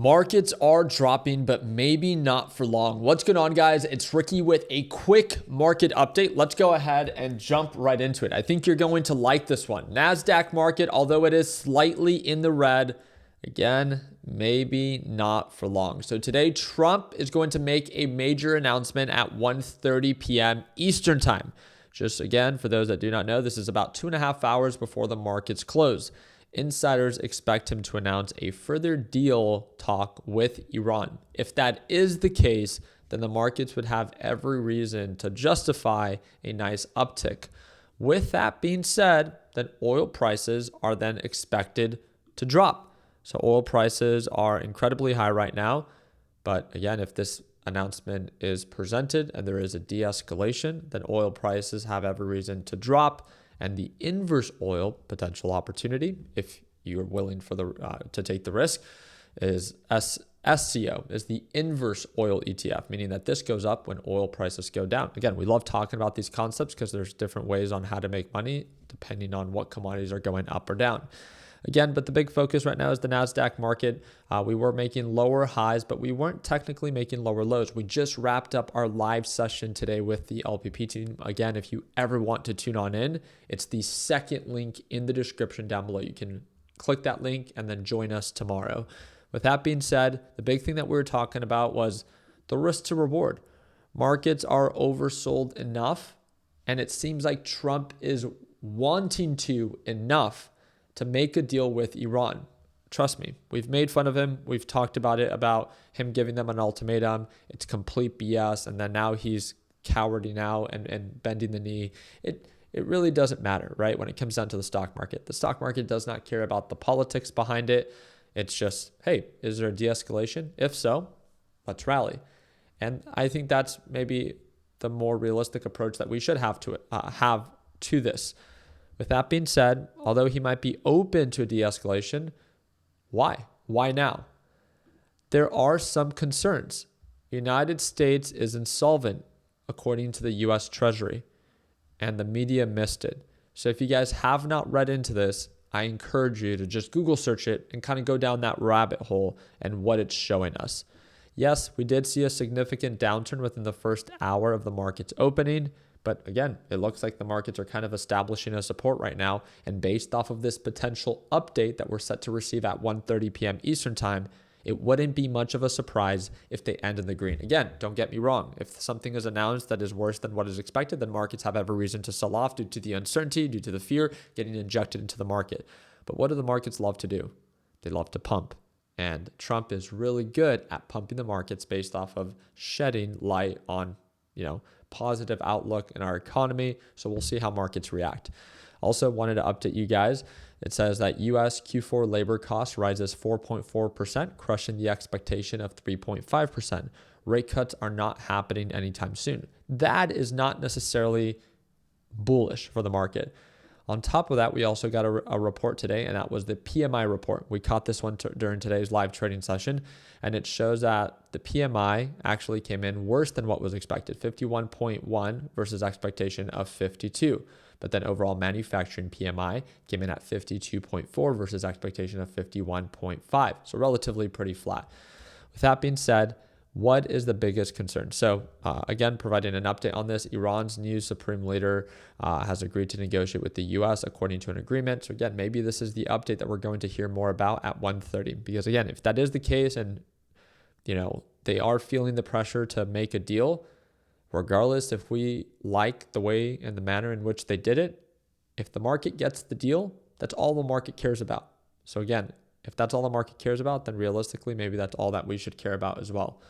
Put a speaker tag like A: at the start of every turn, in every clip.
A: Markets are dropping, but maybe not for long. What's going on, guys? It's Ricky with a quick market update. Let's go ahead and jump right into it. I think you're going to like this one. NASDAQ market, although it is slightly in the red, again, maybe not for long. So today, Trump is going to make a major announcement at 1:30 p.m. Eastern time. Just again, for those that do not know, this is about 2.5 hours before the markets close. Insiders expect him to announce a further deal talk with Iran. If that is the case, then the markets would have every reason to justify a nice uptick. With that being said, then oil prices are then expected to drop. So oil prices are incredibly high right now. But again, if this announcement is presented and there is a de-escalation, then oil prices have every reason to drop. And the inverse oil potential opportunity, if you're willing for to take the risk, is SCO, is the inverse oil ETF, meaning that this goes up when oil prices go down. Again, we love talking about these concepts because there's different ways on how to make money depending on what commodities are going up or down. Again, but the big focus right now is the NASDAQ market. We were making lower highs, but we weren't technically making lower lows. We just wrapped up our live session today with the LPP team. Again, if you ever want to tune on in, it's the second link in the description down below. You can click that link and then join us tomorrow. With that being said, the big thing that we were talking about was the risk to reward. Markets are oversold enough, and it seems like Trump is wanting to enough to make a deal with Iran. Trust me, we've made fun of him. We've talked about it, about him giving them an ultimatum. It's complete BS. And then now he's cowarding out and bending the knee. It really doesn't matter, right? When it comes down to the stock market does not care about the politics behind it. It's just, hey, is there a de-escalation? If so, let's rally. And I think that's maybe the more realistic approach that we should have to this. With that being said, although he might be open to a de-escalation, why? Why now? There are some concerns. The United States is insolvent, according to the U.S. Treasury, and the media missed it. So if you guys have not read into this, I encourage you to just Google search it and kind of go down that rabbit hole and what it's showing us. Yes, we did see a significant downturn within the first hour of the market's opening. But again, it looks like the markets are kind of establishing a support right now. And based off of this potential update that we're set to receive at 1:30 p.m. Eastern time, it wouldn't be much of a surprise if they end in the green. Again, don't get me wrong. If something is announced that is worse than what is expected, then markets have every reason to sell off due to the uncertainty, due to the fear getting injected into the market. But what do the markets love to do? They love to pump. And Trump is really good at pumping the markets based off of shedding light on, positive outlook in our economy. So we'll see how markets react. Also wanted to update you guys. It says that U.S. Q4 labor cost rises 4.4%, crushing the expectation of 3.5%. Rate cuts are not happening anytime soon. That is not necessarily bullish for the market. On top of that, we also got a report today, and that was the PMI report. We caught this one during today's live trading session, and it shows that the PMI actually came in worse than what was expected, 51.1 versus expectation of 52. But then overall manufacturing PMI came in at 52.4 versus expectation of 51.5. So relatively pretty flat. With that being said, what is the biggest concern? So again, providing an update on this, Iran's new supreme leader has agreed to negotiate with the U.S. according to an agreement. So again, maybe this is the update that we're going to hear more about at 1:30. Because again, if that is the case and they are feeling the pressure to make a deal, regardless if we like the way and the manner in which they did it, if the market gets the deal, that's all the market cares about. So again, if that's all the market cares about, then realistically, maybe that's all that we should care about as well.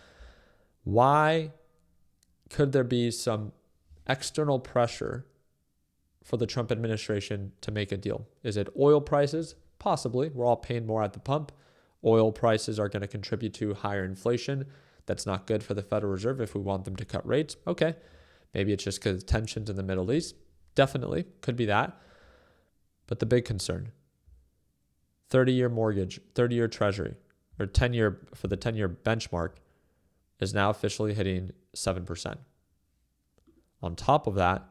A: Why could there be some external pressure for the Trump administration to make a deal? Is it oil prices? Possibly. We're all paying more at the pump. Oil prices are going to contribute to higher inflation. That's not good for the Federal Reserve if we want them to cut rates. Okay. Maybe it's just because tensions in the Middle East. Definitely. Could be that. But the big concern, 30-year mortgage, 30-year treasury, or 10-year for the 10-year benchmark is now officially hitting 7%. On top of that,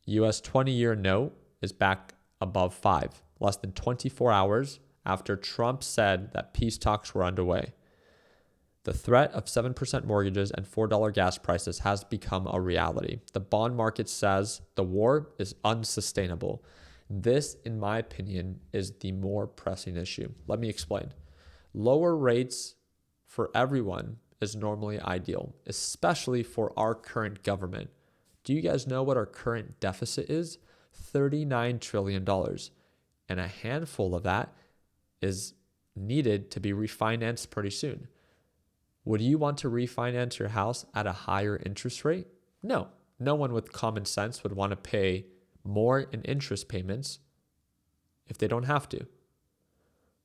A: US 20-year note is back above 5, less than 24 hours after Trump said that peace talks were underway. The threat of 7% mortgages and $4 gas prices has become a reality. The bond market says the war is unsustainable. This, in my opinion, is the more pressing issue. Let me explain. Lower rates for everyone is normally ideal, especially for our current government. Do you guys know what our current deficit is? $39 trillion. And a handful of that is needed to be refinanced pretty soon. Would you want to refinance your house at a higher interest rate? No. No one with common sense would want to pay more in interest payments if they don't have to.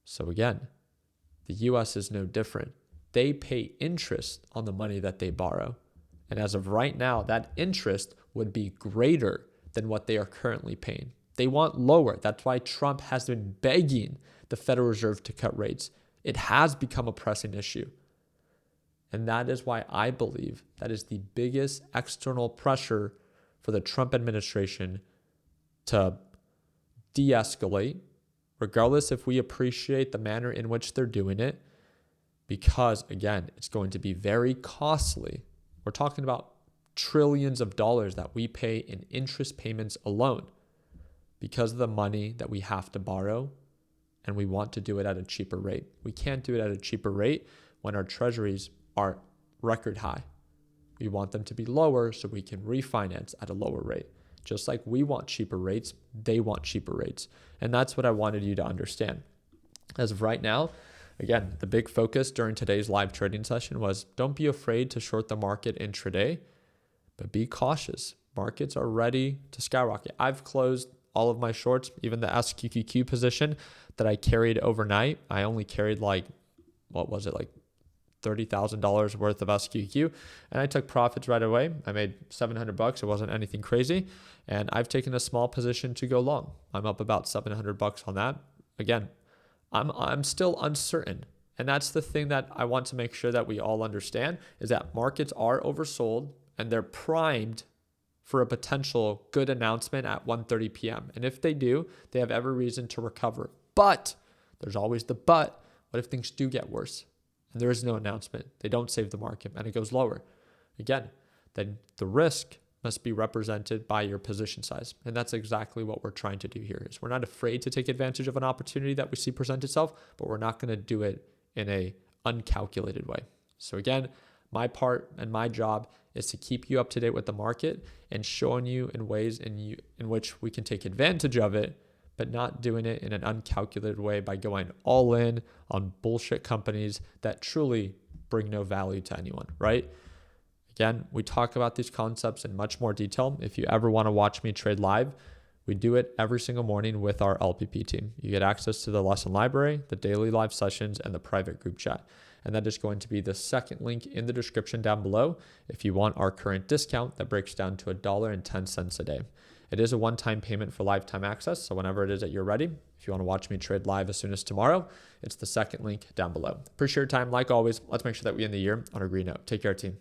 A: So again, the US is no different. They pay interest on the money that they borrow. And as of right now, that interest would be greater than what they are currently paying. They want lower. That's why Trump has been begging the Federal Reserve to cut rates. It has become a pressing issue. And that is why I believe that is the biggest external pressure for the Trump administration to de-escalate, regardless if we appreciate the manner in which they're doing it, because again, it's going to be very costly. We're talking about trillions of dollars that we pay in interest payments alone because of the money that we have to borrow, and we want to do it at a cheaper rate. We can't do it at a cheaper rate when our treasuries are record high. We want them to be lower so we can refinance at a lower rate. Just like we want cheaper rates, they want cheaper rates. And that's what I wanted you to understand. As of right now, again, the big focus during today's live trading session was don't be afraid to short the market intraday, but be cautious. Markets are ready to skyrocket. I've closed all of my shorts, even the SQQQ position that I carried overnight. I only carried $30,000 worth of SQQ, and I took profits right away. I made $700. It wasn't anything crazy, and I've taken a small position to go long. I'm up about $700 on that. Again, I'm still uncertain, and that's the thing that I want to make sure that we all understand is that markets are oversold and they're primed for a potential good announcement at 1:30 p.m. And if they do, they have every reason to recover. But there's always the but. What if things do get worse? And there is no announcement, they don't save the market, and it goes lower. Again, then the risk must be represented by your position size. And that's exactly what we're trying to do here. Is we're not afraid to take advantage of an opportunity that we see present itself, but we're not going to do it in a uncalculated way. So again, my part and my job is to keep you up to date with the market and showing you in ways in which we can take advantage of it, but not doing it in an uncalculated way by going all in on bullshit companies that truly bring no value to anyone, right? Again, we talk about these concepts in much more detail. If you ever want to watch me trade live, we do it every single morning with our LPP team. You get access to the lesson library, the daily live sessions, and the private group chat. And that is going to be the second link in the description down below if you want our current discount that breaks down to $1.10 a day. It is a one-time payment for lifetime access, so whenever it is that you're ready, if you want to watch me trade live as soon as tomorrow, it's the second link down below. Appreciate your time. Like always, let's make sure that we end the year on a green note. Take care, team.